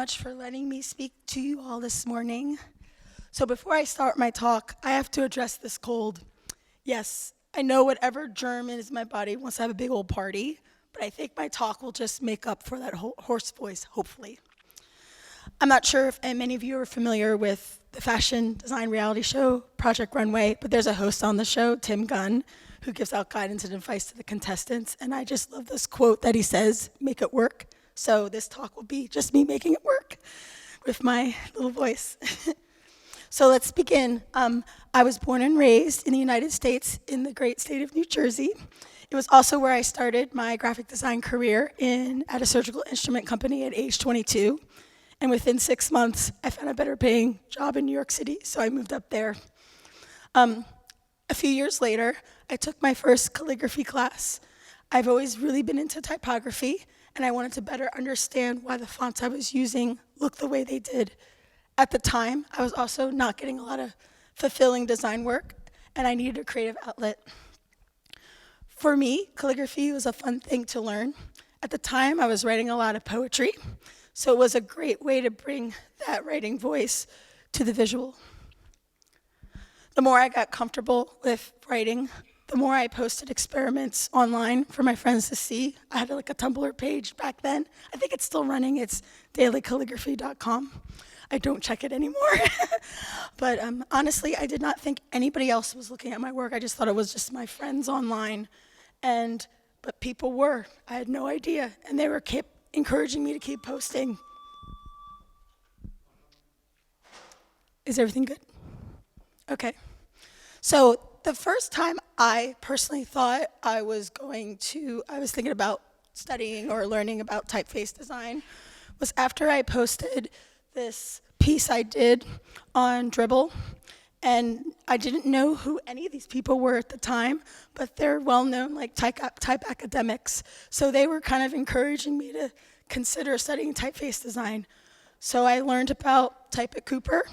much for letting me speak to you all this morning. So before I start my talk, I have to address this cold. Yes, I know whatever germ is in my body wants to have a big old party, but I think my talk will just make up for that hoarse voice, hopefully. I'm not sure if many of you are familiar with the fashion design reality show, Project Runway, but there's a host on the show, Tim Gunn, who gives out guidance and advice to the contestants, and I just love this quote that he says, "Make it work." So this talk will be just me making it work with my little voice. So let's begin. I was born and raised in the United States in the great state of New Jersey. It was also where I started my graphic design career at a surgical instrument company at age 22. And within 6 months, I found a better paying job in New York City, so I moved up there. A few years later, I took my first calligraphy class. I've always really been into typography, and I wanted to better understand why the fonts I was using looked the way they did. At the time, I was also not getting a lot of fulfilling design work, and I needed a creative outlet. For me, calligraphy was a fun thing to learn. At the time, I was writing a lot of poetry, so it was a great way to bring that writing voice to the visual. The more I got comfortable with writing, the more I posted experiments online for my friends to see. I had like a Tumblr page back then. I think it's still running. It's dailycalligraphy.com. I don't check it anymore. But honestly, I did not think anybody else was looking at my work. I just thought it was just my friends online. But people were. I had no idea. And they kept encouraging me to keep posting. Is everything good? Okay. So the first time I personally thought I was thinking about studying or learning about typeface design was after I posted this piece I did on Dribbble. And I didn't know who any of these people were at the time, but they're well-known like type academics. So they were kind of encouraging me to consider studying typeface design. So I learned about Type at Cooper,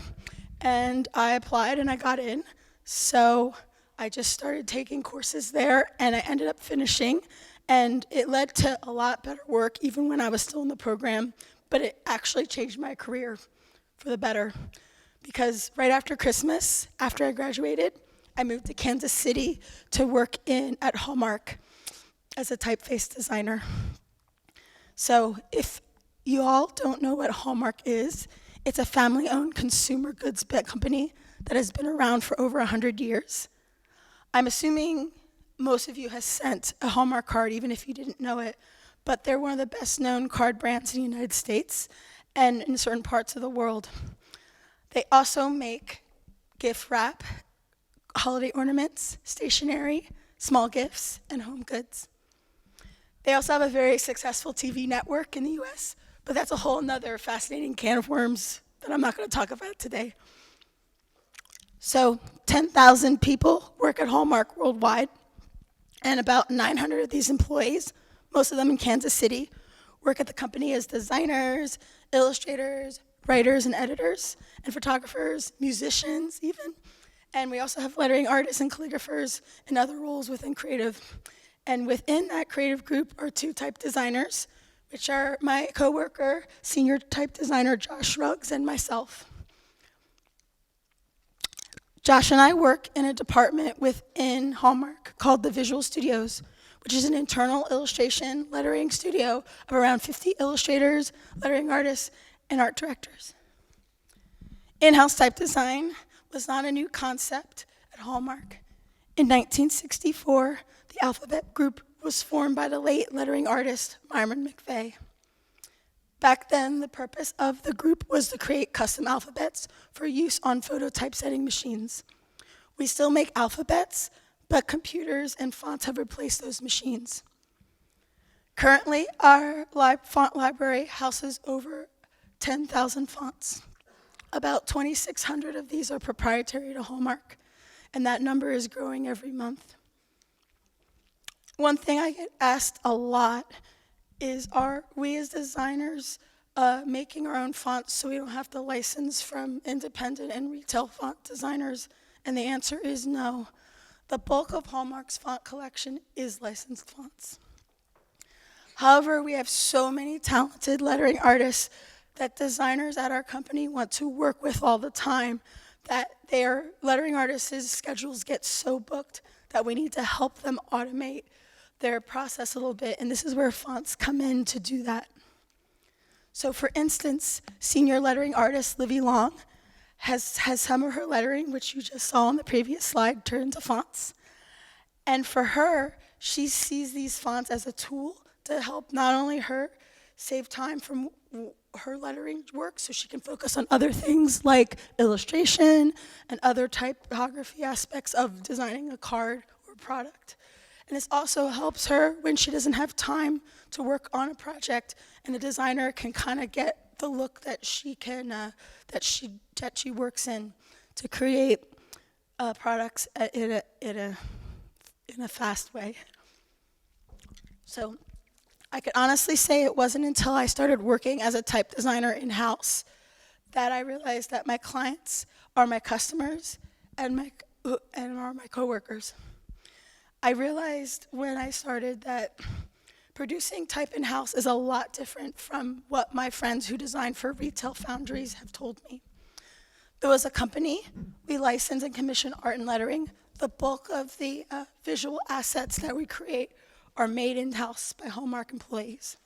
and I applied and I got in. So I just started taking courses there, and I ended up finishing, and it led to a lot better work even when I was still in the program, but it actually changed my career for the better. Because right after Christmas, after I graduated, I moved to Kansas City to work at Hallmark as a typeface designer. So if you all don't know what Hallmark is, it's a family-owned consumer goods company that has been around for over 100 years. I'm assuming most of you have sent a Hallmark card, even if you didn't know it, but they're one of the best-known card brands in the United States and in certain parts of the world. They also make gift wrap, holiday ornaments, stationery, small gifts, and home goods. They also have a very successful TV network in the US, but that's a whole nother fascinating can of worms that I'm not going to talk about today. So 10,000 people work at Hallmark worldwide, and about 900 of these employees, most of them in Kansas City, work at the company as designers, illustrators, writers and editors, and photographers, musicians even. And we also have lettering artists and calligraphers and other roles within creative. And within that creative group are 2 type designers, which are my coworker, senior type designer Josh Ruggs, and myself. Josh and I work in a department within Hallmark called the Visual Studios, which is an internal illustration lettering studio of around 50 illustrators, lettering artists, and art directors. In-house type design was not a new concept at Hallmark. In 1964, the Alphabet Group was formed by the late lettering artist Myron McVeigh. Back then, the purpose of the group was to create custom alphabets for use on photo typesetting machines. We still make alphabets, but computers and fonts have replaced those machines. Currently, our font library houses over 10,000 fonts. About 2,600 of these are proprietary to Hallmark, and that number is growing every month. One thing I get asked a lot is, are we as designers making our own fonts so we don't have to license from independent and retail font designers? And the answer is no. The bulk of Hallmark's font collection is licensed fonts. However, we have so many talented lettering artists that designers at our company want to work with all the time, that their lettering artists' schedules get so booked that we need to help them automate their process a little bit, and this is where fonts come in to do that. So for instance, senior lettering artist Livy Long has some of her lettering, which you just saw on the previous slide, turned into fonts. And for her, she sees these fonts as a tool to help not only her save time from her lettering work so she can focus on other things like illustration and other typography aspects of designing a card or product. And this also helps her when she doesn't have time to work on a project, and the designer can kind of get the look that she can that she works in to create products in a fast way. So I could honestly say it wasn't until I started working as a type designer in-house that I realized that my clients are my customers and are my coworkers. I realized when I started that producing type in-house is a lot different from what my friends who design for retail foundries have told me. There was a company, we license and commission art and lettering. The bulk of the visual assets that we create are made in-house by Hallmark employees.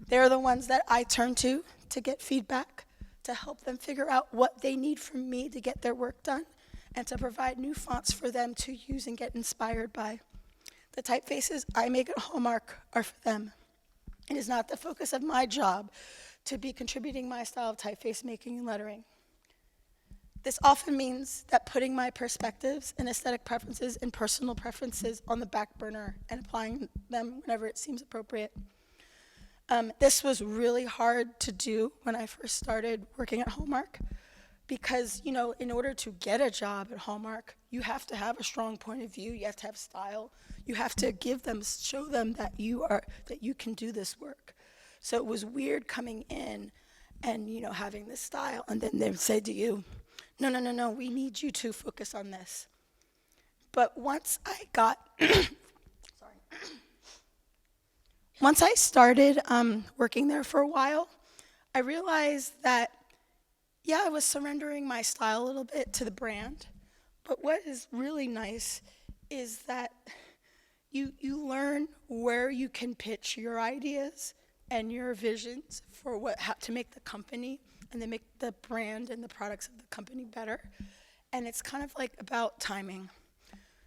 They're the ones that I turn to get feedback, to help them figure out what they need from me to get their work done, and to provide new fonts for them to use and get inspired by. The typefaces I make at Hallmark are for them. It is not the focus of my job to be contributing my style of typeface making and lettering. This often means that putting my perspectives and aesthetic preferences and personal preferences on the back burner and applying them whenever it seems appropriate. This was really hard to do when I first started working at Hallmark because, you know, in order to get a job at Hallmark, you have to have a strong point of view, you have to have style, you have to show them that you can do this work. So it was weird coming in and, you know, having this style, and then they would say to you, no, we need you to focus on this. But once I got, once I started working there for a while, I realized that, yeah, I was surrendering my style a little bit to the brand, but what is really nice is that you learn where you can pitch your ideas and your visions for how to make the company and to make the brand and the products of the company better. And it's kind of like about timing.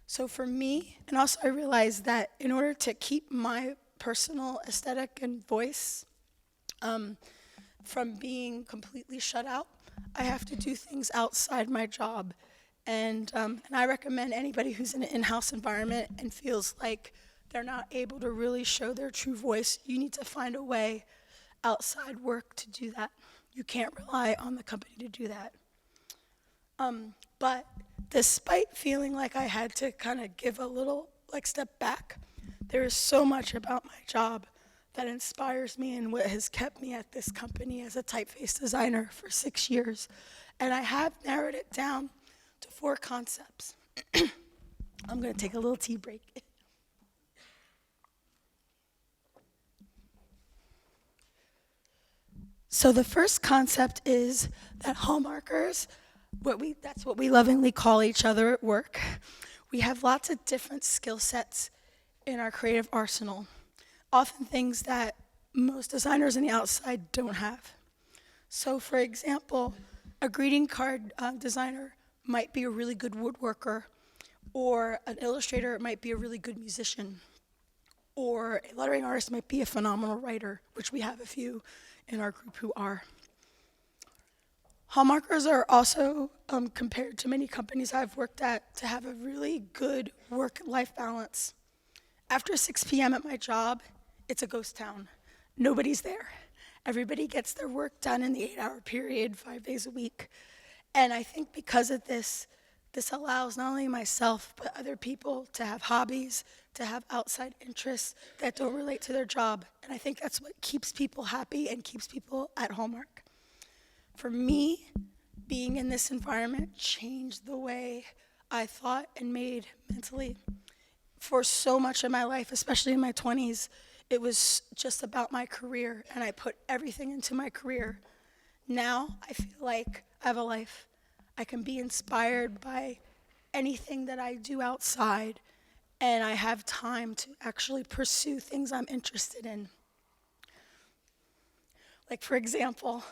So for me, and also I realized that in order to keep my personal aesthetic and voice from being completely shut out, I have to do things outside my job. And I recommend anybody who's in an in-house environment and feels like they're not able to really show their true voice, you need to find a way outside work to do that. You can't rely on the company to do that. But despite feeling like I had to kind of give a little step back, there is so much about my job that inspires me and what has kept me at this company as a typeface designer for 6 years. And I have narrowed it down to 4 concepts. I'm going to take a little tea break. So the first concept is that Hallmarkers, that's what we lovingly call each other at work. We have lots of different skill sets in our creative arsenal, often things that most designers on the outside don't have. So for example, a greeting card designer might be a really good woodworker, or an illustrator might be a really good musician, or a lettering artist might be a phenomenal writer, which we have a few in our group who are. Hallmarkers are also, compared to many companies I've worked at, to have a really good work-life balance. After 6 p.m. at my job, it's a ghost town. Nobody's there. Everybody gets their work done in the 8-hour period, 5 days a week. And I think because of this allows not only myself, but other people to have hobbies, to have outside interests that don't relate to their job. And I think that's what keeps people happy and keeps people at Hallmark. For me, being in this environment changed the way I thought and made mentally. For so much of my life, especially in my 20s, it was just about my career, and I put everything into my career. Now I feel like I have a life. I can be inspired by anything that I do outside, and I have time to actually pursue things I'm interested in. Like, for example,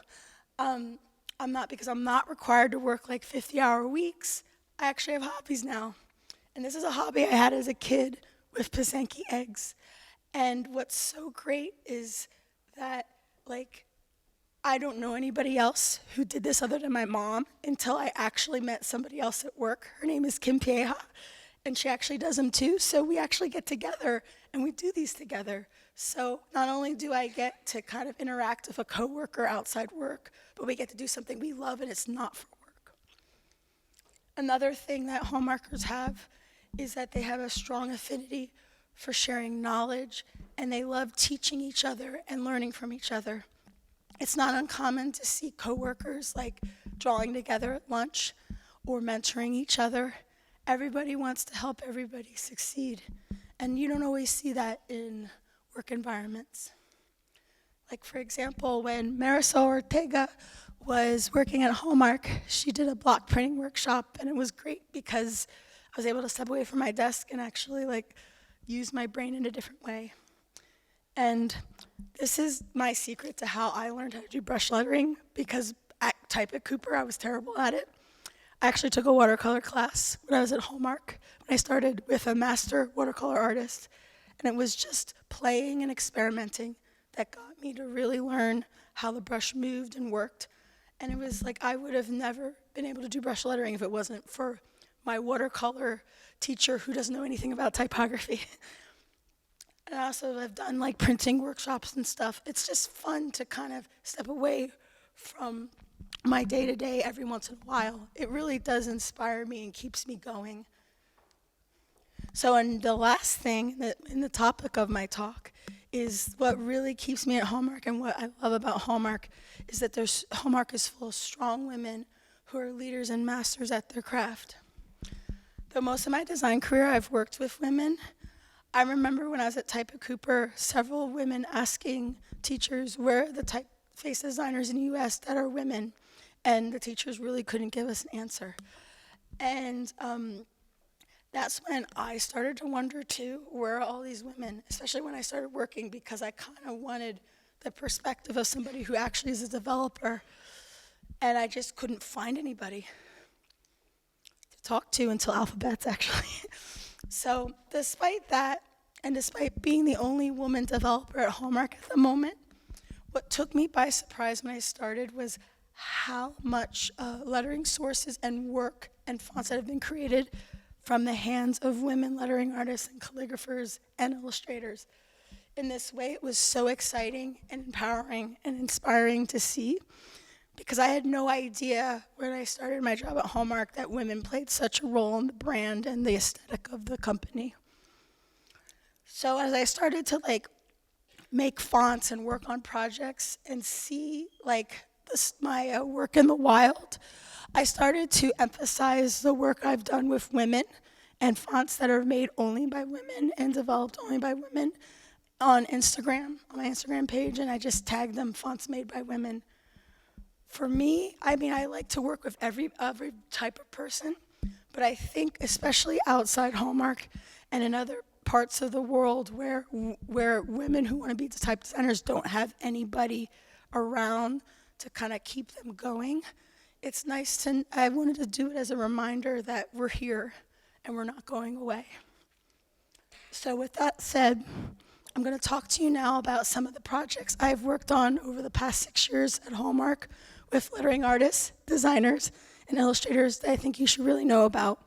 because I'm not required to work like 50-hour weeks, I actually have hobbies now. And this is a hobby I had as a kid with Pisanki eggs. And what's so great is that, like, I don't know anybody else who did this other than my mom until I actually met somebody else at work. Her name is Kim Pieja, and she actually does them too. So we actually get together and we do these together. So not only do I get to kind of interact with a coworker outside work, but we get to do something we love and it's not for work. Another thing that Hallmarkers have is that they have a strong affinity for sharing knowledge, and they love teaching each other and learning from each other. It's not uncommon to see coworkers like drawing together at lunch or mentoring each other. Everybody wants to help everybody succeed, and you don't always see that in work environments. Like, for example, when Marisol Ortega was working at Hallmark, she did a block printing workshop, and it was great because I was able to step away from my desk and actually use my brain in a different way. And this is my secret to how I learned how to do brush lettering, because at Cooper, I was terrible at it. I actually took a watercolor class when I was at Hallmark, when I started with a master watercolor artist. And it was just playing and experimenting that got me to really learn how the brush moved and worked. And it was like I would have never been able to do brush lettering if it wasn't for my watercolor teacher who doesn't know anything about typography. And I also have done like printing workshops and stuff. It's just fun to kind of step away from my day-to-day every once in a while. It really does inspire me and keeps me going. So, and the last thing in the topic of my talk is what really keeps me at Hallmark, and what I love about Hallmark is that Hallmark is full of strong women who are leaders and masters at their craft. Though most of my design career I've worked with women, I remember when I was at Cooper, several women asking teachers where are the typeface designers in the US that are women, and the teachers really couldn't give us an answer. And that's when I started to wonder too, where are all these women, especially when I started working, because I kind of wanted the perspective of somebody who actually is a developer, and I just couldn't find anybody to talk to until Alphabets, actually. So despite that, and despite being the only woman developer at Hallmark at the moment, what took me by surprise when I started was how much lettering sources and work and fonts that have been created from the hands of women lettering artists and calligraphers and illustrators. In this way, it was so exciting and empowering and inspiring to see, because I had no idea when I started my job at Hallmark that women played such a role in the brand and the aesthetic of the company. So as I started to make fonts and work on projects and see my work in the wild, I started to emphasize the work I've done with women and fonts that are made only by women and developed only by women on Instagram, on my Instagram page, and I just tag them fonts made by women. For me, I like to work with every type of person, but I think especially outside Hallmark and in other parts of the world where women who want to be type designers don't have anybody around to kind of keep them going, it's nice I wanted to do it as a reminder that we're here and we're not going away. So with that said, I'm going to talk to you now about some of the projects I've worked on over the past 6 years at Hallmark with lettering artists, designers, and illustrators that I think you should really know about.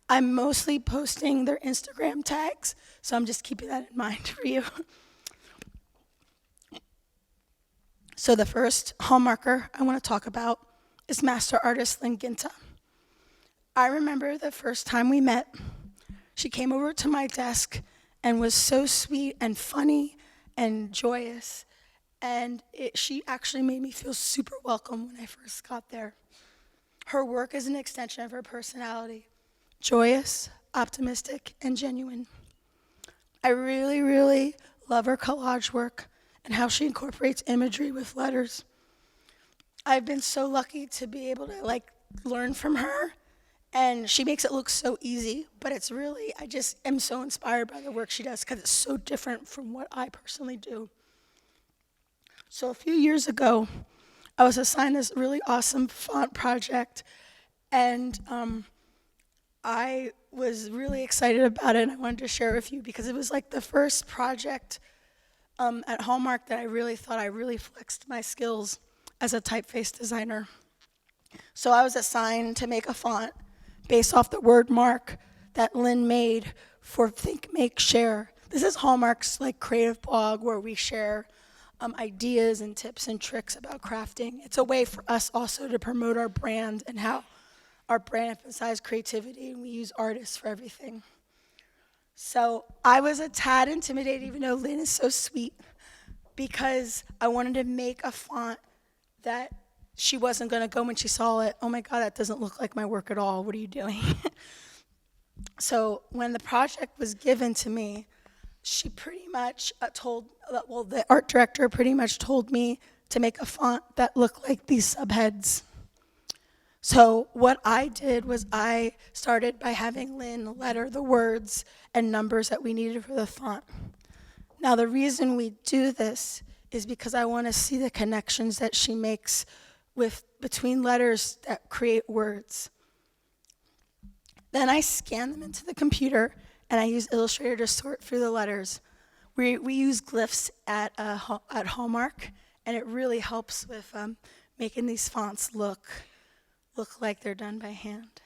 I'm mostly posting their Instagram tags, so I'm just keeping that in mind for you. So the first Hallmarker I want to talk about is master artist Lynn Ginta. I remember the first time we met, she came over to my desk and was so sweet and funny and joyous, and she actually made me feel super welcome when I first got there. Her work is an extension of her personality, joyous, optimistic, and genuine. I really, really love her collage work, and how she incorporates imagery with letters. I've been so lucky to be able to learn from her, and she makes it look so easy, but it's really, I just am so inspired by the work she does because it's so different from what I personally do. So a few years ago, I was assigned this really awesome font project, and I was really excited about it, and I wanted to share it with you because it was like the first project at Hallmark that I really thought I really flexed my skills as a typeface designer. So I was assigned to make a font based off the word mark that Lynn made for Think, Make, Share. This is Hallmark's creative blog where we share ideas and tips and tricks about crafting. It's a way for us also to promote our brand and how our brand emphasizes creativity, and we use artists for everything. So I was a tad intimidated, even though Lynn is so sweet, because I wanted to make a font that she wasn't going to go when she saw it, oh my God, that doesn't look like my work at all. What are you doing? So when the project was given to me, she pretty much the art director pretty much told me to make a font that looked like these subheads. So what I did was I started by having Lynn letter the words and numbers that we needed for the font. Now the reason we do this is because I want to see the connections that she makes between letters that create words. Then I scan them into the computer, and I use Illustrator to sort through the letters. We use glyphs at Hallmark, and it really helps with making these fonts look like they're done by hand.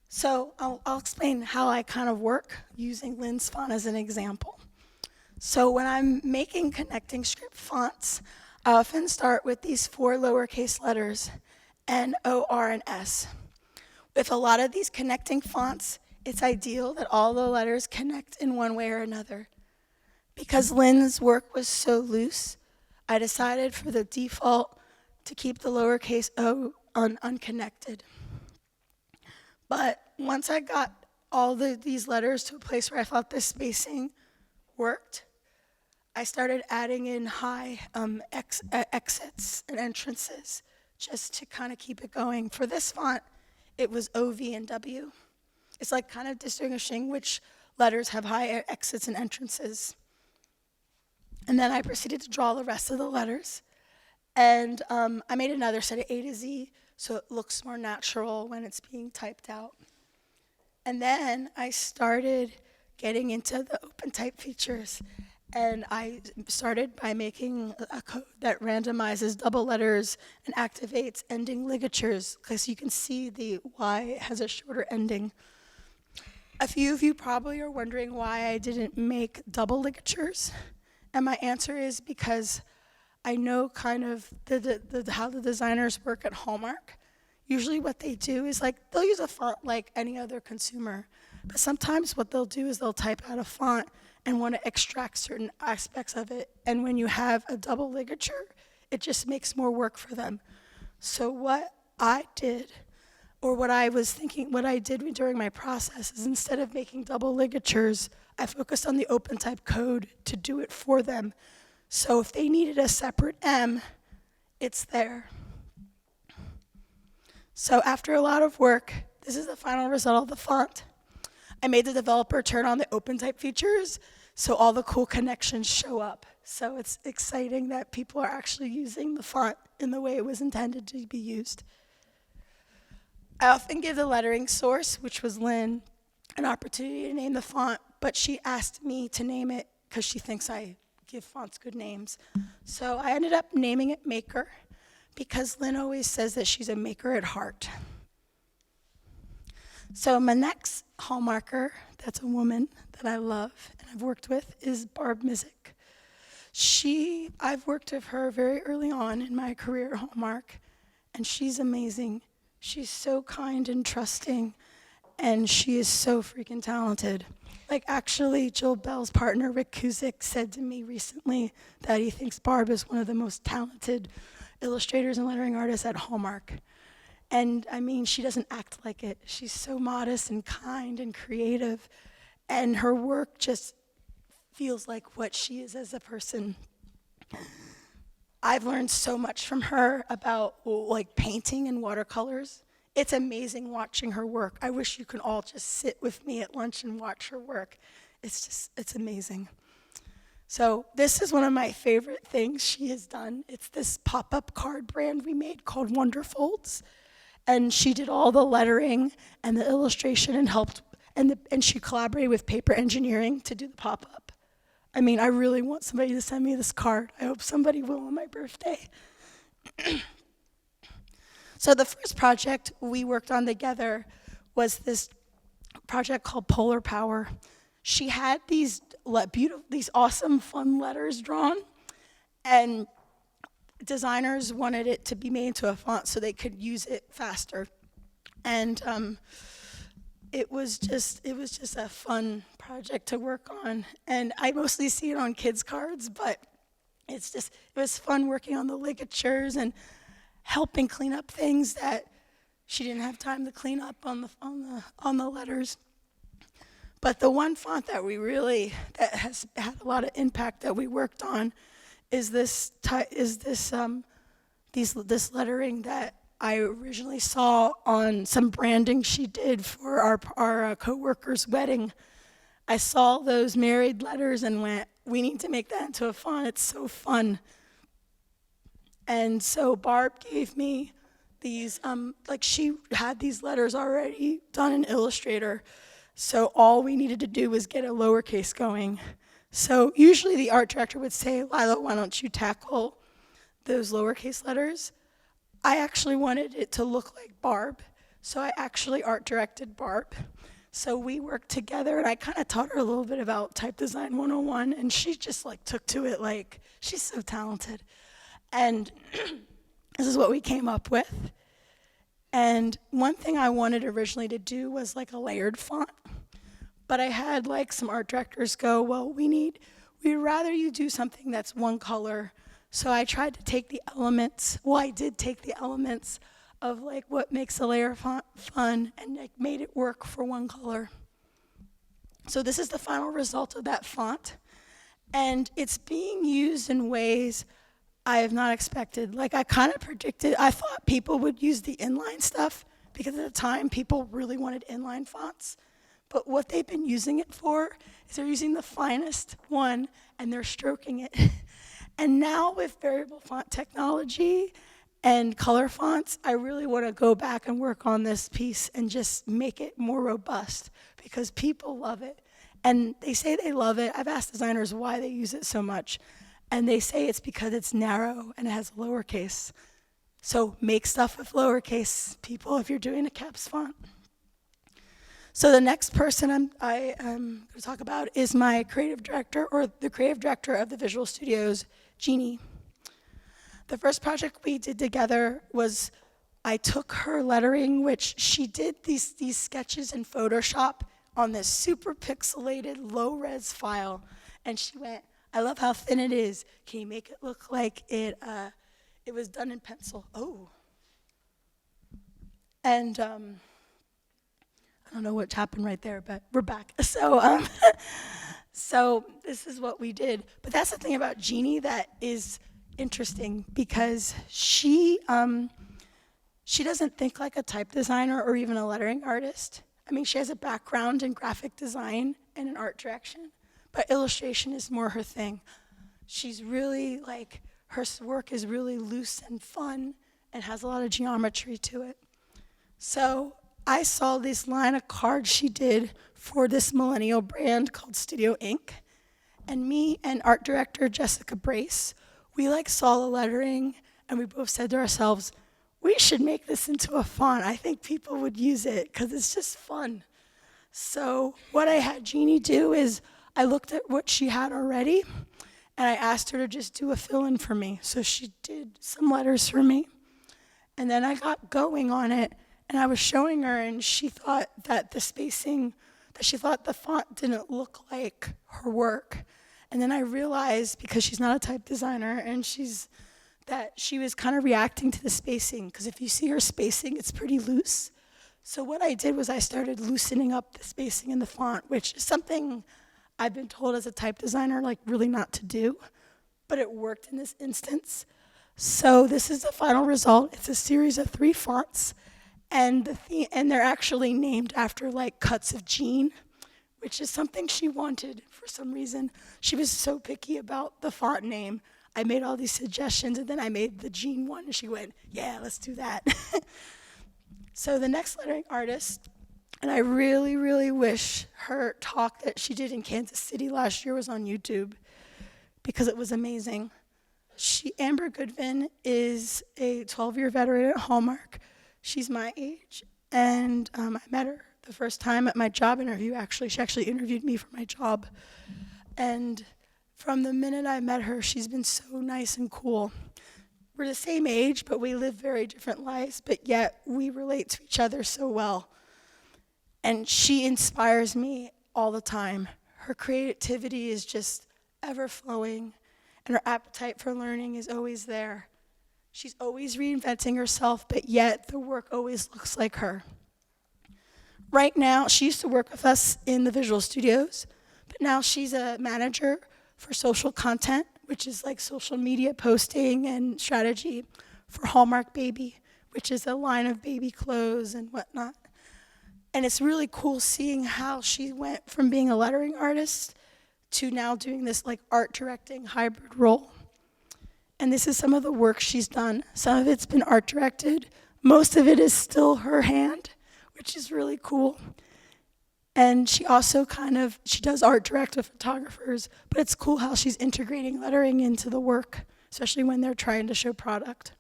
So I'll explain how I kind of work using Lynn's font as an example. So when I'm making connecting script fonts, I often start with these 4 lowercase letters, N, O, R, and S. With a lot of these connecting fonts, it's ideal that all the letters connect in one way or another. Because Lynn's work was so loose, I decided for the default to keep the lowercase o unconnected. But once I got all these letters to a place where I thought the spacing worked, I started adding in high exits and entrances just to kind of keep it going. For this font, it was O, V, and W. It's like kind of distinguishing which letters have high exits and entrances. And then I proceeded to draw the rest of the letters. And I made another set of A to Z so it looks more natural when it's being typed out. And then I started getting into the open type features. And I started by making a code that randomizes double letters and activates ending ligatures, because you can see the Y has a shorter ending. A few of you probably are wondering why I didn't make double ligatures. And my answer is because I know kind of how the designers work at Hallmark. Usually what they do is they'll use a font like any other consumer. But sometimes what they'll do is they'll type out a font and want to extract certain aspects of it. And when you have a double ligature, it just makes more work for them. So what I did, or what I did during my process, is instead of making double ligatures, I focused on the open type code to do it for them. So if they needed a separate M, it's there. So after a lot of work, this is the final result of the font. I made the developer turn on the open type features so all the cool connections show up. So it's exciting that people are actually using the font in the way it was intended to be used. I often give the lettering source, which was Lynn, an opportunity to name the font, but she asked me to name it because she thinks I give fonts good names. So I ended up naming it Maker because Lynn always says that she's a maker at heart. So my next Hallmarker, that's a woman that I love and I've worked with, is Barb Mizik. I've worked with her very early on in my career at Hallmark, and she's amazing. She's so kind and trusting, and she is so freaking talented. Actually, Jill Bell's partner, Rick Kuzik, said to me recently that he thinks Barb is one of the most talented illustrators and lettering artists at Hallmark. And I mean, she doesn't act like it. She's so modest and kind and creative, and her work just feels like what she is as a person. I've learned so much from her about like painting and watercolors. It's amazing watching her work. I wish you could all just sit with me at lunch and watch her work. It's amazing. So this is one of my favorite things she has done. It's this pop-up card brand we made called Wonderfolds. And she did all the lettering and the illustration and helped, and she collaborated with Paper Engineering to do the pop-up. I mean, I really want somebody to send me this card. I hope somebody will on my birthday. So the first project we worked on together was this project called Polar Power. She had these awesome, fun letters drawn, and designers wanted it to be made into a font so they could use it faster. And it was just a fun project to work on. And I mostly see it on kids' cards, but it was fun working on the ligatures and helping clean up things that she didn't have time to clean up on the letters. But the one font that that has had a lot of impact that we worked on is this lettering that I originally saw on some branding she did for our coworker's wedding. I saw those married letters and went, we need to make that into a font. It's so fun. And so Barb gave me these, she had these letters already done in Illustrator. So all we needed to do was get a lowercase going. So usually the art director would say, Lila, why don't you tackle those lowercase letters? I actually wanted it to look like Barb, so I actually art directed Barb. So we worked together, and I kind of taught her a little bit about Type Design 101, and she just took to it like, she's so talented. And this is what we came up with. And one thing I wanted originally to do was a layered font. But I had some art directors go, well, we'd rather you do something that's one color. So I tried to take the elements, I did take the elements of what makes a layer font fun and made it work for one color. So this is the final result of that font. And it's being used in ways I have not expected. I kind of predicted, I thought people would use the inline stuff because at the time people really wanted inline fonts. But what they've been using it for is they're using the finest one and they're stroking it. And now with variable font technology and color fonts, I really want to go back and work on this piece and just make it more robust because people love it. And they say they love it. I've asked designers why they use it so much. And they say it's because it's narrow and it has lowercase. So make stuff with lowercase, people, if you're doing a caps font. So the next person I'm going to talk about is my creative director, or the creative director of the Visual Studios, Jeannie. The first project we did together was I took her lettering, which she did these sketches in Photoshop on this super pixelated low-res file, and she went, I love how thin it is. Can you make it look like it was done in pencil? Oh. And I don't know what happened right there, but we're back. So so this is what we did. But that's the thing about Jeannie that is interesting because she doesn't think like a type designer or even a lettering artist. I mean, she has a background in graphic design and in art direction. But illustration is more her thing. She's really her work is really loose and fun and has a lot of geometry to it. So I saw this line of cards she did for this millennial brand called Studio Ink. And me and art director Jessica Brace, we saw the lettering and we both said to ourselves, we should make this into a font. I think people would use it because it's just fun. So what I had Jeannie do is I looked at what she had already, and I asked her to just do a fill-in for me. So she did some letters for me. And then I got going on it, and I was showing her, and she thought that the font didn't look like her work. And then I realized, because she's not a type designer, and that she was kind of reacting to the spacing, because if you see her spacing, it's pretty loose. So what I did was I started loosening up the spacing in the font, which is something I've been told as a type designer, like really not to do, but it worked in this instance. So this is the final result. It's a series of 3 fonts, and they're actually named after like cuts of jean, which is something she wanted for some reason. She was so picky about the font name. I made all these suggestions, and then I made the jean one, and she went, yeah, let's do that. So the next lettering artist, and I really, really wish her talk that she did in Kansas City last year was on YouTube, because it was amazing. Amber Goodvin is a 12-year veteran at Hallmark. She's my age, and I met her the first time at my job interview, actually. She actually interviewed me for my job. And from the minute I met her, she's been so nice and cool. We're the same age, but we live very different lives, but yet we relate to each other so well. And she inspires me all the time. Her creativity is just ever-flowing, and her appetite for learning is always there. She's always reinventing herself, but yet the work always looks like her. Right now, she used to work with us in the visual studios, but now she's a manager for social content, which is like social media posting and strategy for Hallmark Baby, which is a line of baby clothes and whatnot. And it's really cool seeing how she went from being a lettering artist to now doing this like art directing hybrid role. And this is some of the work she's done. Some of it's been art directed. Most of it is still her hand, which is really cool. And she also she does art direct with photographers, but it's cool how she's integrating lettering into the work, especially when they're trying to show product.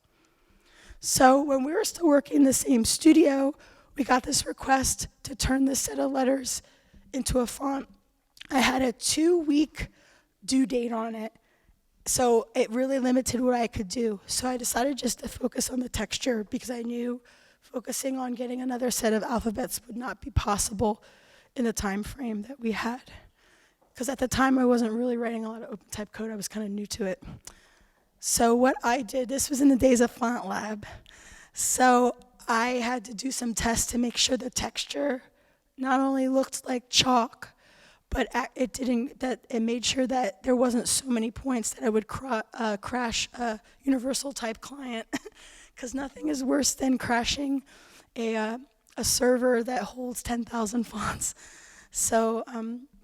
So when we were still working in the same studio, we got this request to turn this set of letters into a font. I had a 2-week due date on it, so it really limited what I could do. So I decided just to focus on the texture, because I knew focusing on getting another set of alphabets would not be possible in the time frame that we had. Because at the time I wasn't really writing a lot of open type code, I was kind of new to it. So what I did, this was in the days of Font Lab. So I had to do some tests to make sure the texture not only looked like chalk, but it made sure that there wasn't so many points that I would crash a universal type client, because nothing is worse than crashing a server that holds 10,000 fonts. So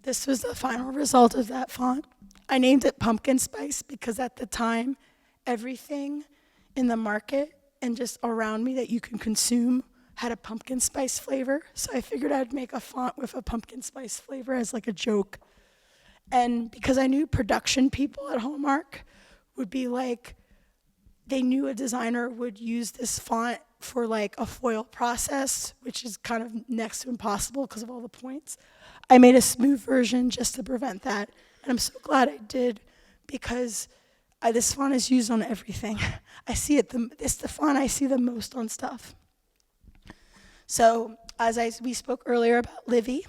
this was the final result of that font. I named it Pumpkin Spice because at the time, everything in the market and just around me that you can consume had a pumpkin spice flavor. So I figured I'd make a font with a pumpkin spice flavor as like a joke. And because I knew production people at Hallmark would be like, they knew a designer would use this font for like a foil process, which is kind of next to impossible because of all the points. I made a smooth version just to prevent that. And I'm so glad I did, because this font is used on everything. I see it, it's the font I see the most on stuff. So we spoke earlier about Livy.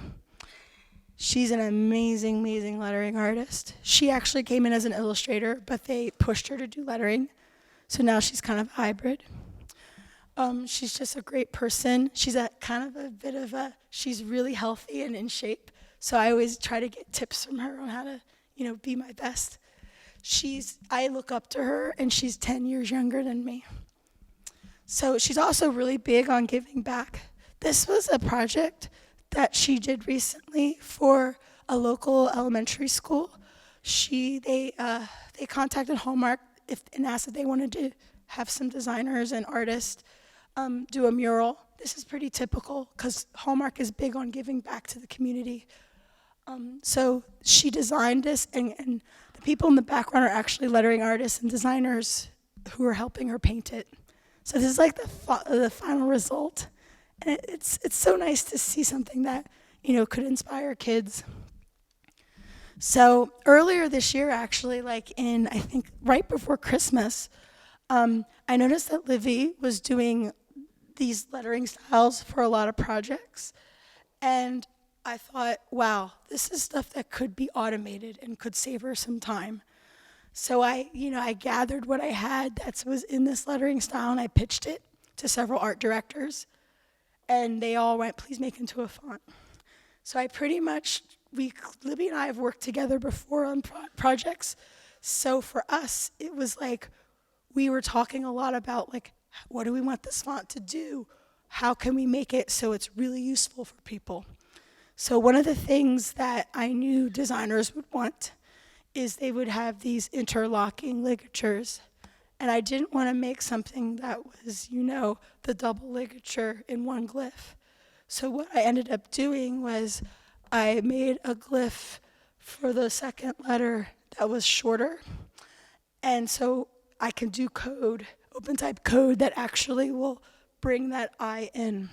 She's an amazing, amazing lettering artist. She actually came in as an illustrator, but they pushed her to do lettering. So now she's kind of hybrid. She's just a great person. She's she's really healthy and in shape. So I always try to get tips from her on how to, be my best. I look up to her, and she's 10 years younger than me. So she's also really big on giving back. This was a project that she did recently for a local elementary school. They contacted Hallmark and asked if they wanted to have some designers and artists do a mural. This is pretty typical because Hallmark is big on giving back to the community. So she designed this, and the people in the background are actually lettering artists and designers who are helping her paint it. So this is like the final result. And it's so nice to see something that, could inspire kids. So earlier this year, actually, I think right before Christmas, I noticed that Livy was doing these lettering styles for a lot of projects. And I thought, wow, this is stuff that could be automated and could save her some time. So I gathered what I had that was in this lettering style, and I pitched it to several art directors. And they all went, please make it into a font. So I pretty much Libby and I have worked together before on projects. So for us, it was like we were talking a lot about like, what do we want this font to do? How can we make it so it's really useful for people? So one of the things that I knew designers would want is they would have these interlocking ligatures. And I didn't want to make something that was, the double ligature in one glyph. So what I ended up doing was I made a glyph for the second letter that was shorter. And so I can do code, OpenType code that actually will bring that I in.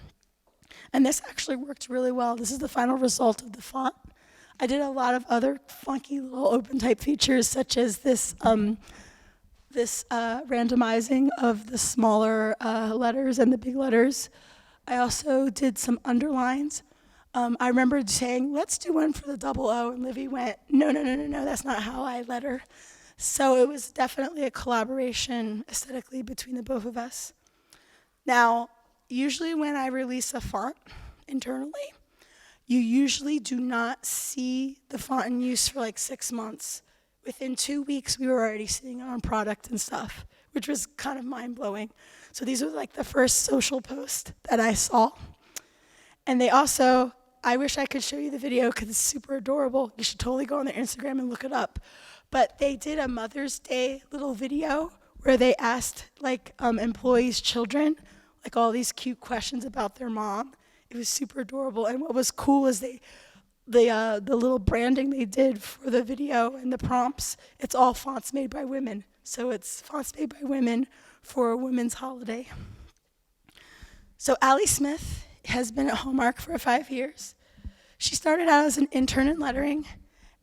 And this actually worked really well. This is the final result of the font. I did a lot of other funky little OpenType features, such as this randomizing of the smaller letters and the big letters. I also did some underlines. I remember saying, let's do one for the double O, and Livy went, no, that's not how I letter. So it was definitely a collaboration aesthetically between the both of us. Now, usually when I release a font internally, you usually do not see the font in use for like 6 months. Within 2 weeks, we were already seeing it on product and stuff, which was kind of mind-blowing. So these were like the first social posts that I saw. And they also, I wish I could show you the video because it's super adorable. You should totally go on their Instagram and look it up. But they did a Mother's Day little video where they asked like employees' children like all these cute questions about their mom. It was super adorable. And what was cool is the little branding they did for the video and the prompts, it's all fonts made by women. So it's fonts made by women for a women's holiday. So Allie Smith has been at Hallmark for 5 years. She started out as an intern in lettering,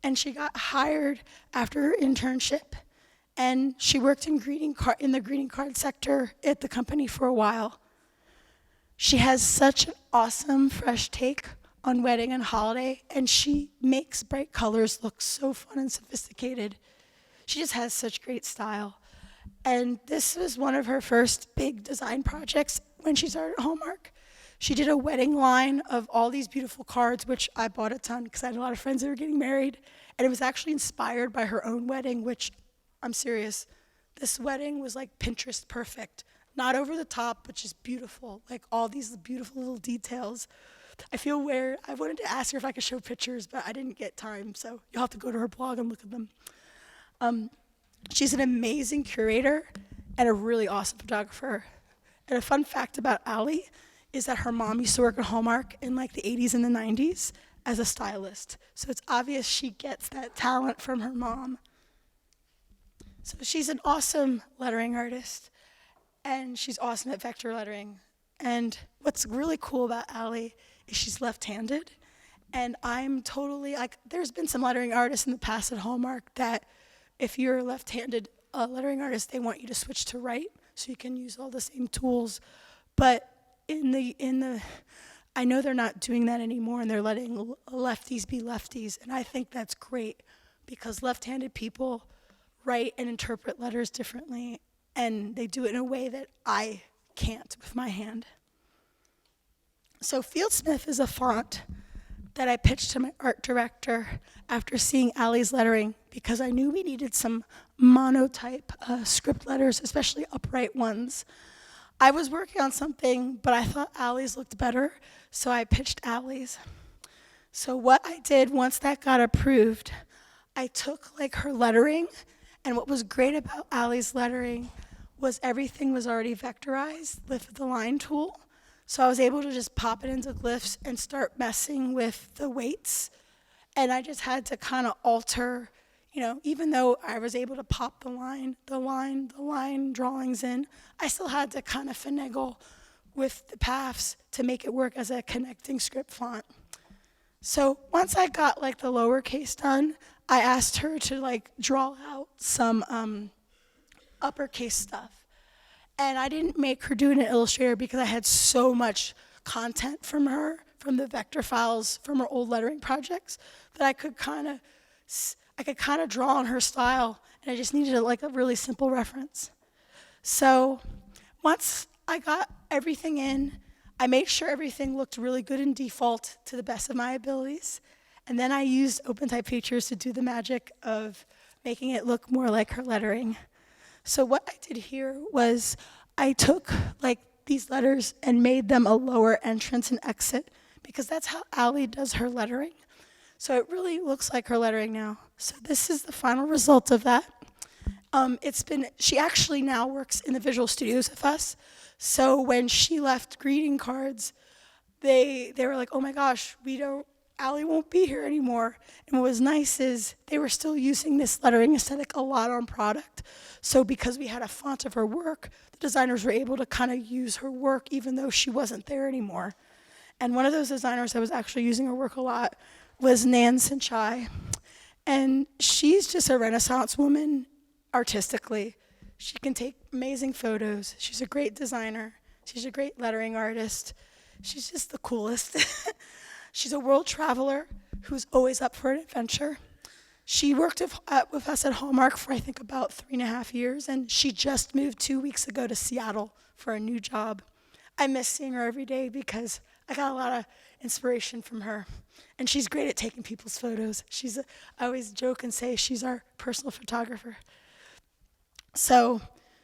and she got hired after her internship. And she worked in the greeting card sector at the company for a while. She has such an awesome, fresh take on wedding and holiday, and she makes bright colors look so fun and sophisticated. She just has such great style. And this was one of her first big design projects when she started at Hallmark. She did a wedding line of all these beautiful cards, which I bought a ton because I had a lot of friends that were getting married. And it was actually inspired by her own wedding, which, I'm serious, this wedding was like Pinterest perfect. Not over the top, but just beautiful. Like all these beautiful little details. I feel weird. I wanted to ask her if I could show pictures, but I didn't get time, so you'll have to go to her blog and look at them. She's an amazing curator and a really awesome photographer. And a fun fact about Allie is that her mom used to work at Hallmark in like the 80s and the 90s as a stylist. So it's obvious she gets that talent from her mom. So she's an awesome lettering artist, and she's awesome at vector lettering. And what's really cool about Allie is she's left-handed. And I'm totally, like, there's been some lettering artists in the past at Hallmark that if you're a left-handed lettering artist, they want you to switch to right so you can use all the same tools. But I know they're not doing that anymore, and they're letting lefties be lefties. And I think that's great because left-handed people write and interpret letters differently, and they do it in a way that I can't with my hand. So Fieldsmith is a font that I pitched to my art director after seeing Allie's lettering because I knew we needed some monotype script letters, especially upright ones. I was working on something, but I thought Allie's looked better, so I pitched Allie's. So what I did once that got approved, I took like her lettering, and what was great about Allie's lettering was everything was already vectorized with the line tool. So I was able to just pop it into glyphs and start messing with the weights. And I just had to kind of alter, even though I was able to pop the line drawings in, I still had to kind of finagle with the paths to make it work as a connecting script font. So once I got like the lowercase done, I asked her to like draw out some uppercase stuff. And I didn't make her do it in Illustrator because I had so much content from her, from the vector files from her old lettering projects, that I could kind of draw on her style, and I just needed a really simple reference. So once I got everything in, I made sure everything looked really good in default to the best of my abilities, And then I used Open Typefaces to do the magic of making it look more like her lettering. So what I did here was I took like these letters and made them a lower entrance and exit, because that's how Allie does her lettering. So it really looks like her lettering now. So this is the final result of that. She actually now works in the visual studios with us. So when she left greeting cards, they were like, oh my gosh, Allie won't be here anymore. And what was nice is they were still using this lettering aesthetic a lot on product. So because we had a font of her work, the designers were able to kind of use her work even though she wasn't there anymore. And one of those designers that was actually using her work a lot was Nansen Chai. And she's just a Renaissance woman artistically. She can take amazing photos. She's a great designer. She's a great lettering artist. She's just the coolest. She's a world traveler who's always up for an adventure. She worked with us at Hallmark for I think about 3.5 years, and she just moved 2 weeks ago to Seattle for a new job. I miss seeing her every day because I got a lot of inspiration from her. And she's great at taking people's photos. I always joke and say she's our personal photographer. So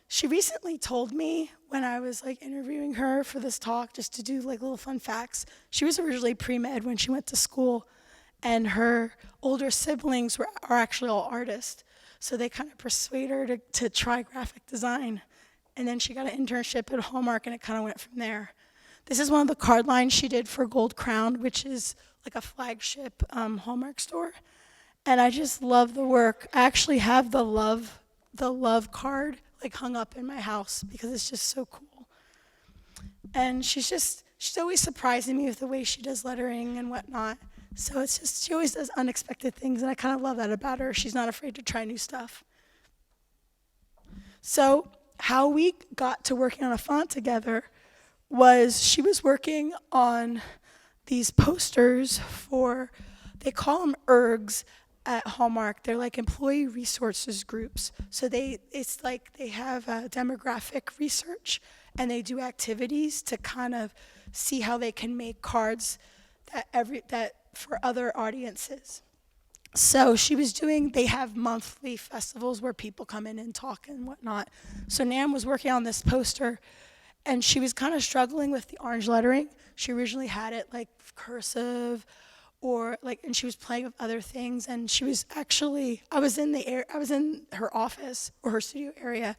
she recently told me when I was like interviewing her for this talk, just to do like little fun facts, she was originally pre-med when she went to school, and her older siblings are actually all artists. So they kind of persuade her to try graphic design. And then she got an internship at Hallmark, and it kind of went from there. This is one of the card lines she did for Gold Crown, which is like a flagship Hallmark store. And I just love the work. I actually have the love card like hung up in my house because it's just so cool. And she's always surprising me with the way she does lettering and whatnot. So she always does unexpected things, and I kind of love that about her. She's not afraid to try new stuff. So how we got to working on a font together was she was working on these posters they call them ERGs at Hallmark. They're like employee resources groups. So it's like they have demographic research, and they do activities to kind of see how they can make cards that for other audiences. So they have monthly festivals where people come in and talk and whatnot. So Nam was working on this poster, and she was kind of struggling with the orange lettering. She originally had it like cursive, and she was playing with other things. And she was actually, I was in her office or her studio area,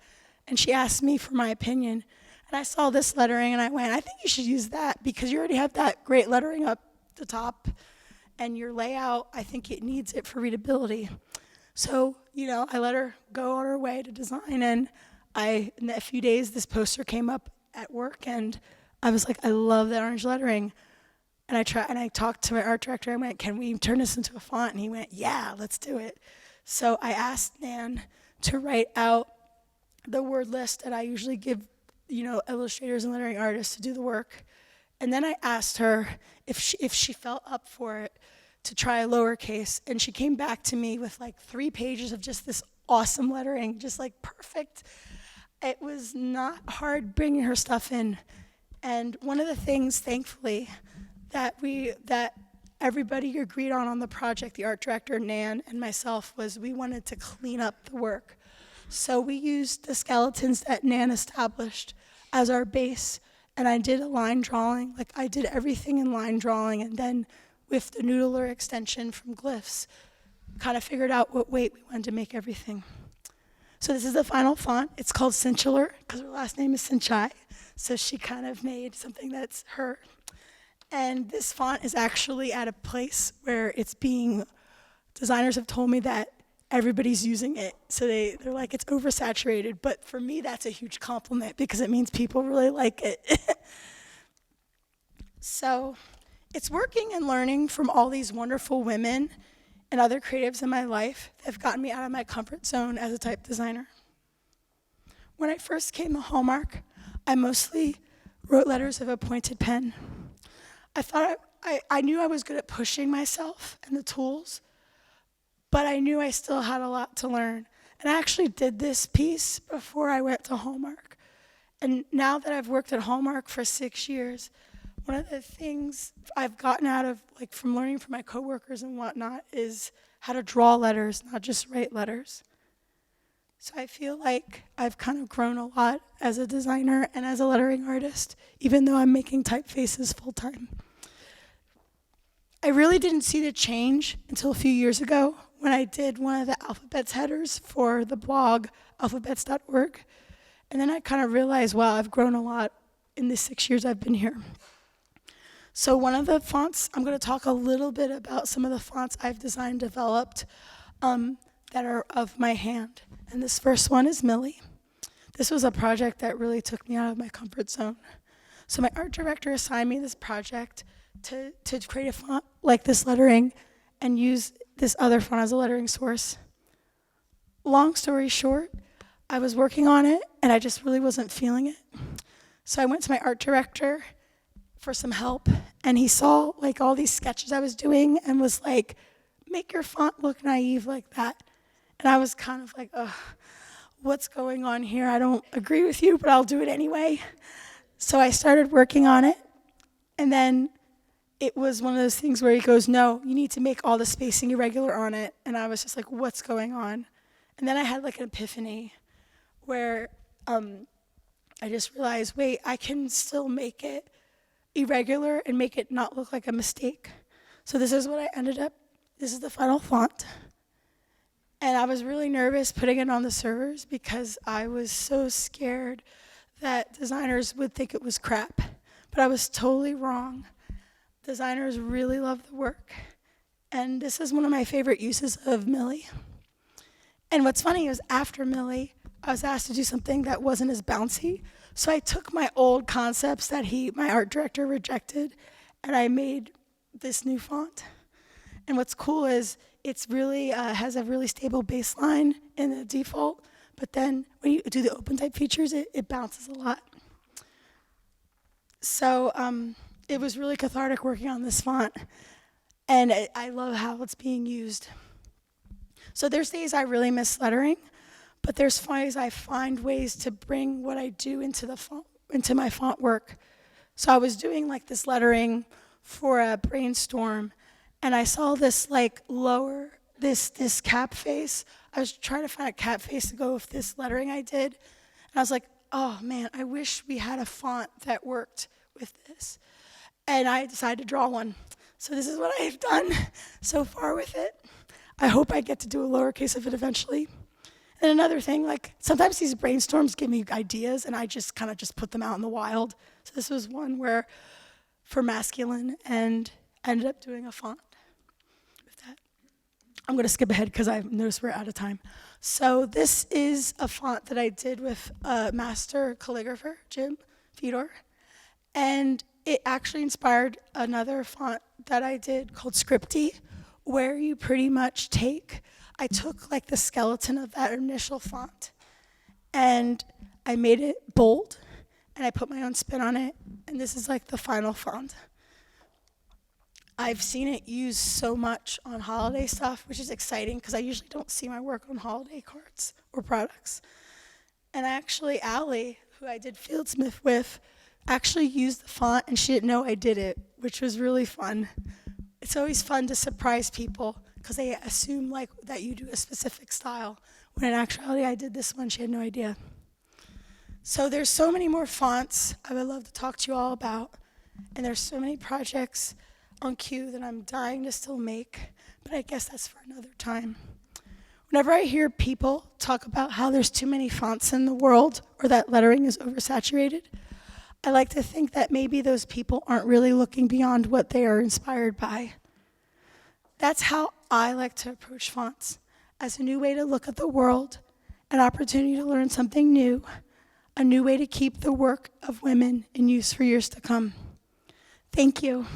and she asked me for my opinion. And I saw this lettering, and I went, I think you should use that because you already have that great lettering up the top, and your layout, I think it needs it for readability. So, I let her go on her way to design, and in a few days, this poster came up at work, and I was like, I love that orange lettering. And I talked to my art director. I went, can we turn this into a font? And he went, yeah, let's do it. So I asked Nan to write out the word list that I usually give, illustrators and lettering artists to do the work. And then I asked her if she felt up for it to try a lowercase. And she came back to me with like 3 pages of just this awesome lettering, just like perfect. It was not hard bringing her stuff in. And one of the things, thankfully, that everybody agreed on the project, the art director, Nan, and myself, was we wanted to clean up the work. So we used the skeletons that Nan established as our base, and I did a line drawing. Like, I did everything in line drawing, and then with the noodler extension from glyphs, kind of figured out what weight we wanted to make everything. So this is the final font. It's called Cinch Allure because her last name is Cinch Chai. So she kind of made something that's her. And this font is actually at a place where designers have told me that everybody's using it. So they're like, it's oversaturated. But for me, that's a huge compliment because it means people really like it. So it's working and learning from all these wonderful women and other creatives in my life that have gotten me out of my comfort zone as a type designer. When I first came to Hallmark, I mostly wrote letters with a pointed pen. I knew I was good at pushing myself and the tools, but I knew I still had a lot to learn. And I actually did this piece before I went to Hallmark. And now that I've worked at Hallmark for 6 years, One of the things I've gotten out of, like, from learning from my coworkers and whatnot is how to draw letters, not just write letters. So I feel like I've kind of grown a lot as a designer and as a lettering artist, even though I'm making typefaces full time. I really didn't see the change until a few years ago when I did one of the alphabets headers for the blog alphabets.org. And then I kind of realized, wow, I've grown a lot in the 6 years I've been here. So one of the fonts, I'm going to talk a little bit about some of the fonts I've designed, developed, that are of my hand. And this first one is Millie. This was a project that really took me out of my comfort zone. So my art director assigned me this project to create a font like this lettering and use this other font as a lettering source. Long story short, I was working on it and I just really wasn't feeling it. So I went to my art director for some help, and he saw like all these sketches I was doing and was like, make your font look naive like that. And I was kind of like, ugh, what's going on here? I don't agree with you, but I'll do it anyway. So I started working on it, and then it was one of those things where he goes, no, you need to make all the spacing irregular on it. And I was just like, what's going on? And then I had like an epiphany where I just realized, wait, I can still make it irregular and make it not look like a mistake. So this is what I ended up, this is the final font. And I was really nervous putting it on the servers because I was so scared that designers would think it was crap. But I was totally wrong. Designers really love the work. And this is one of my favorite uses of Millie. And what's funny is after Millie, I was asked to do something that wasn't as bouncy. So I took my old concepts that my art director rejected, and I made this new font. And what's cool is it's really has a really stable baseline in the default, but then when you do the open type features, it bounces a lot. So it was really cathartic working on this font, and I love how it's being used. So there's days I really miss lettering, but there's days I find ways to bring what I do into the font, into my font work. So I was doing like this lettering for a brainstorm, and I saw this like this cap face. I was trying to find a cap face to go with this lettering I did, and I was like, oh man, I wish we had a font that worked with this. And I decided to draw one. So this is what I've done so far with it. I hope I get to do a lowercase of it eventually. And another thing, like sometimes these brainstorms give me ideas and I just kind of just put them out in the wild. So this was one where for masculine and I ended up doing a font with that. I'm going to skip ahead because I've noticed we're out of time. So this is a font that I did with a master calligrapher, Jim Fedor. And it actually inspired another font that I did called Scripty, where you pretty much I took like the skeleton of that initial font and I made it bold and I put my own spin on it, and this is like the final font. I've seen it used so much on holiday stuff, which is exciting because I usually don't see my work on holiday cards or products. And actually, Allie, who I did Fieldsmith with, actually used the font and she didn't know I did it, which was really fun. It's always fun to surprise people because they assume like that you do a specific style, when in actuality I did this one, she had no idea. So there's so many more fonts I would love to talk to you all about, and there's so many projects on queue that I'm dying to still make, but I guess that's for another time. Whenever I hear people talk about how there's too many fonts in the world or that lettering is oversaturated, I like to think that maybe those people aren't really looking beyond what they are inspired by. That's how I like to approach fonts, as a new way to look at the world, an opportunity to learn something new, a new way to keep the work of women in use for years to come. Thank you.